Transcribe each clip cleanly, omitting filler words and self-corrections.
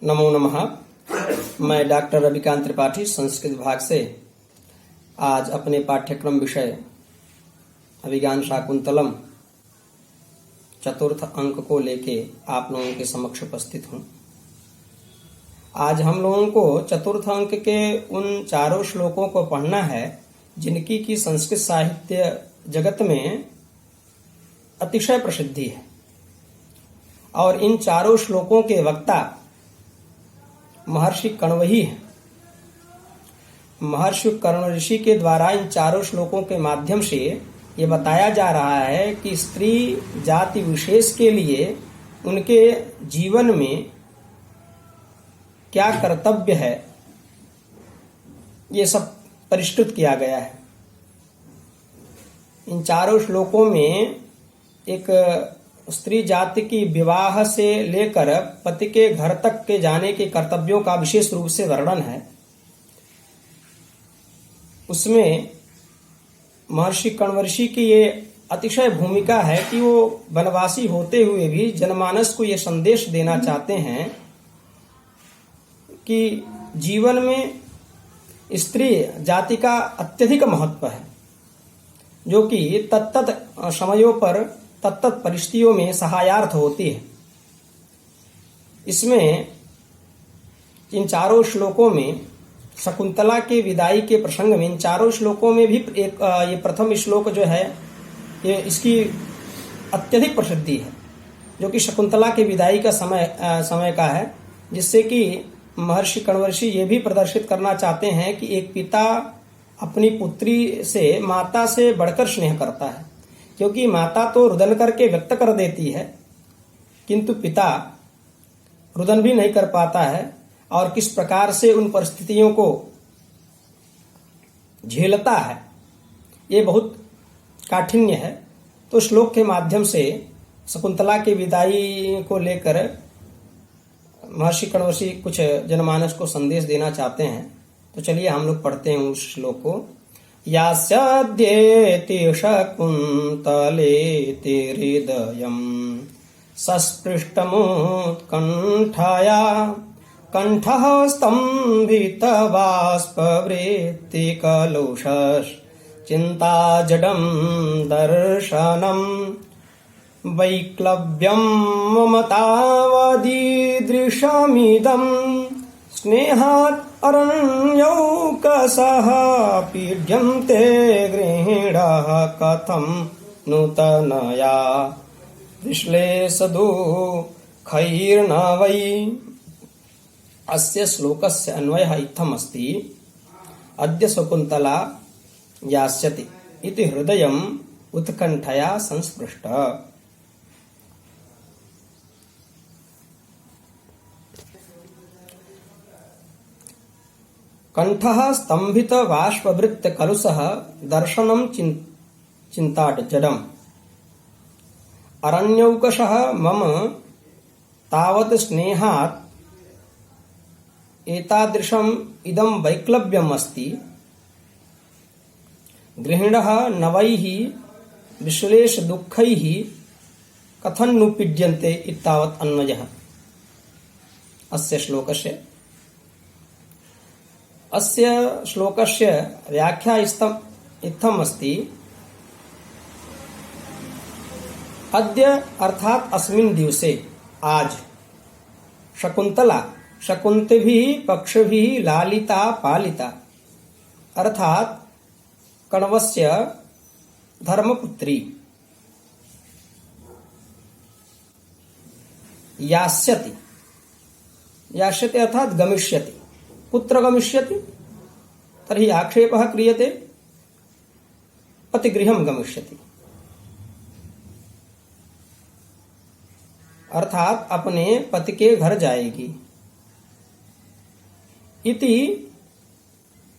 नमो नमः। मैं डॉक्टर रविकांत त्रिपाठी संस्कृत विभाग से आज अपने पाठ्यक्रम विषय अभिज्ञान शाकुंतलम चतुर्थ अंक को लेके आप लोगों के समक्ष उपस्थित हूँ। आज हम लोगों को चतुर्थ अंक के उन चारों श्लोकों को पढ़ना है जिनकी की संस्कृत साहित्य जगत में अतिशय प्रसिद्धि है और इन चारों श्लोकों के वक्ता महर्षि कण्व ही है। महर्षि कण्व ऋषि के द्वारा इन चारों श्लोकों के माध्यम से ये बताया जा रहा है कि स्त्री जाति विशेष के लिए उनके जीवन में क्या कर्तव्य है, ये सब परिष्कृत किया गया है। इन चारों श्लोकों में एक स्त्री जाति की विवाह से लेकर पति के घर तक के जाने के कर्तव्यों का विशेष रूप से वर्णन है। उसमें महर्षि कण्व ऋषि की ये अतिशय भूमिका है कि वो वनवासी होते हुए भी जनमानस को ये संदेश देना चाहते हैं कि जीवन में स्त्री जाति का अत्यधिक महत्व है, जो कि तत्त समयों पर तत्त परिस्थितियों में सहायार्थ होती है। इसमें इन चारों श्लोकों में शकुंतला के विदाई के प्रसंग में इन चारों श्लोकों में भी एक ये प्रथम श्लोक जो है ये इसकी अत्यधिक प्रसिद्धि है, जो कि शकुंतला के विदाई का समय का है, जिससे कि महर्षि कण्व ऋषि ये भी प्रदर्शित करना चाहते हैं कि एक पिता अपनी पुत्री से माता से बढ़कर स्नेह करता है, क्योंकि माता तो रुदन करके व्यक्त कर देती है किंतु पिता रुदन भी नहीं कर पाता है और किस प्रकार से उन परिस्थितियों को झेलता है ये बहुत काठिन्य है। तो श्लोक के माध्यम से शकुंतला के विदाई को लेकर महर्षि कण्व ऋषि कुछ जनमानस को संदेश देना चाहते हैं। तो चलिए हम लोग पढ़ते हैं उस श्लोक को। यास्यद्येति शकुन्तलेति हृदयम् सस्पृष्टमुत्कण्ठया कण्ठः स्तम्भितबाष्पवृत्ति कलुषश्चिन्ताजडं दर्शनम् वैक्लव्यं ममतावदीदृशमिदम् स्नेहात् अरण्यौकसः पीड्यन्ते गृहीणः कथं नूतनया विश्लेषदुःखैर्न वै। अस्य श्लोकस्य अन्वयः इत्थम् अस्ति। अद्य शकुन्तला यास्यति इति हृदयम् उत्कण्ठया संस्पृष्ट। कंठः स्तंभित बाष्पवृत्त कलुषः दर्शनं चिन्ताजडम् अरण्यौकशः मम तावत् स्नेहात् एतादृशम् इदं वैक्लव्यम् अस्ति। गृहिणः नवैः विश्लेष दुःखैः कथं नु पीड्यन्ते इत्तावत् अन्वयः अस्य श्लोकस्य। अस्य श्लोकस्य व्याख्या इत्थम् अस्ति। अद्य अर्थात अस्मिन् दिवसे आज शकुंतला शकुंतभिः पक्षभिः लालिता पालिता अर्थात कण्वस्य धर्मपुत्री यास्यति। यास्यति अर्थात गमिष्यति। कुत्र गमिष्यति तर्हि आक्षेपः क्रियते पतिगृहं गमिष्यति, अर्थात अपने पति के घर जाएगी। इति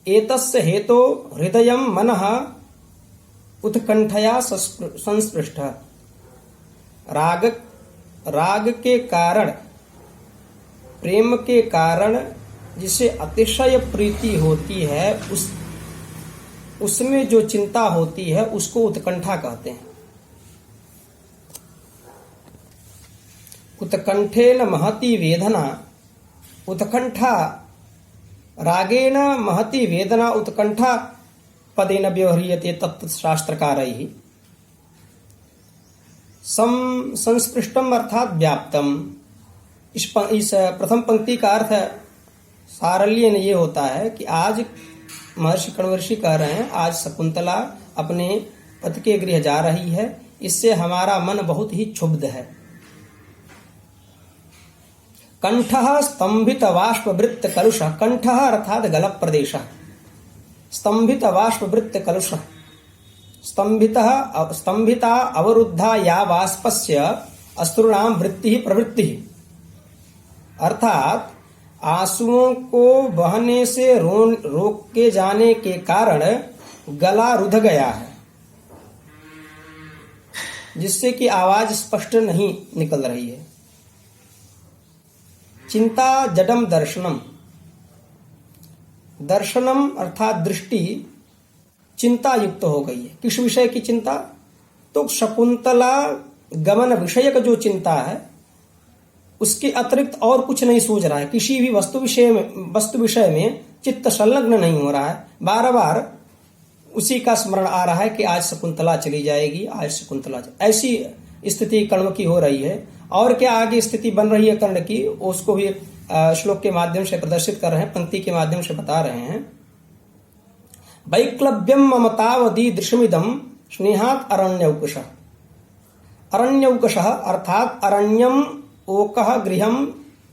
एतस्य हेतो हृदयं मनः उत्कंठया संस्पृष्ट। राग के कारण, प्रेम के कारण जिसे अतिशय प्रीति होती है उसमें जो चिंता होती है उसको उत्कंठा कहते हैं। उत्कंठेन महती वेदना उत्कंठा रागेण महति वेदना उत्कंठा पदेन व्यवह्रियते तत्शास्त्रकारैः। संस्पृष्टम अर्थात व्याप्तम। इस प्रथम पंक्ति का अर्थ सारल्य ने ये होता है कि आज महर्षि कण्व कह रहे हैं, आज शकुंतला अपने पति के गृह जा रही है, इससे हमारा मन बहुत ही क्षुब्ध है। कंठः स्तंभित वाष्पवृत्त कलुषः। कंठः अर्थात गल प्रदेशः। स्तंभित वाष्पवृत्त कलुषः। स्तंभिता अवरुद्धा या वाष्पस्य अश्रूणां वृत्तिः प्रवृत्तिः। अर्थात आंसुओं को बहने से रोक के जाने के कारण गला रुध गया है, जिससे कि आवाज स्पष्ट नहीं निकल रही है। चिंता जडम दर्शनम। दर्शनम अर्थात दृष्टि चिंता युक्त हो गई है। किस विषय की चिंता? तो शकुंतला गमन विषयक जो चिंता है उसके अतिरिक्त और कुछ नहीं सूझ रहा है। किसी भी वस्तु विषय में चित्त संलग्न नहीं हो रहा है। बार बार उसी का स्मरण आ रहा है कि आज शकुंतला चली जाएगी, आज शकुंतला। ऐसी स्थिति कर्ण की हो रही है। और क्या आगे स्थिति बन रही है कर्ण की, उसको भी श्लोक के माध्यम से प्रदर्शित कर रहे हैं, पंक्ति के माध्यम से बता रहे हैं। वैक्लव्यम ममतावधि दृश्यमिदम स्नेहात अरण्यौकशः। अरण्यौकशः अर्थात अरण्यम ओकः गृहम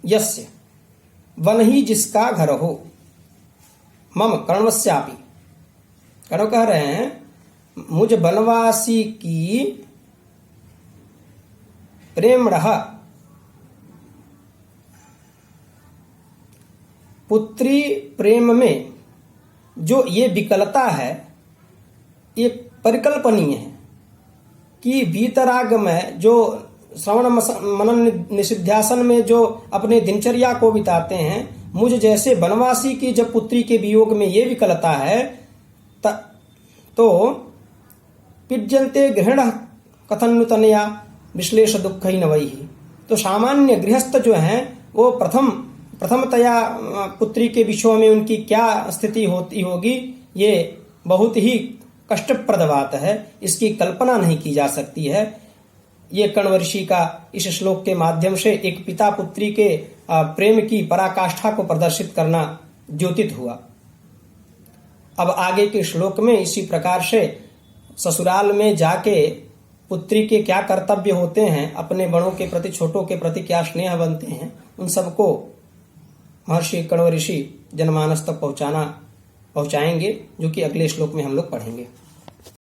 यस्य, वन ही जिसका घर हो। मम कर्णवस्यापि। कर्ण कह रहे हैं मुझ वनवासी की प्रेमणः पुत्री प्रेम में जो ये विकलता है ये परिकल्पनीय है कि वीतराग में जो श्रवण मनन निषिध्यासन में जो अपने दिनचर्या को बिताते हैं, मुझ जैसे वनवासी की जब पुत्री के वियोग में ये विकलता है तो पिज्यन्ते गृहिण कथन्नुतनया विश्लेष दुख ही नवई। तो सामान्य गृहस्थ जो हैं वो प्रथमतया पुत्री के विषय में उनकी क्या स्थिति होती होगी, ये बहुत ही कष्टप्रद बात है। इसकी कल्पना नहीं की जा सकती है। ये कण्व ऋषि का इस श्लोक के माध्यम से एक पिता पुत्री के प्रेम की पराकाष्ठा को प्रदर्शित करना द्योतित हुआ। अब आगे के श्लोक में इसी प्रकार से ससुराल में जाके पुत्री के क्या कर्तव्य होते हैं, अपने बड़ों के प्रति, छोटों के प्रति क्या स्नेह बनते हैं, उन सबको महर्षि कण्व ऋषि जनमानस तक पहुंचाएंगे, जो कि अगले श्लोक में हम लोग पढ़ेंगे।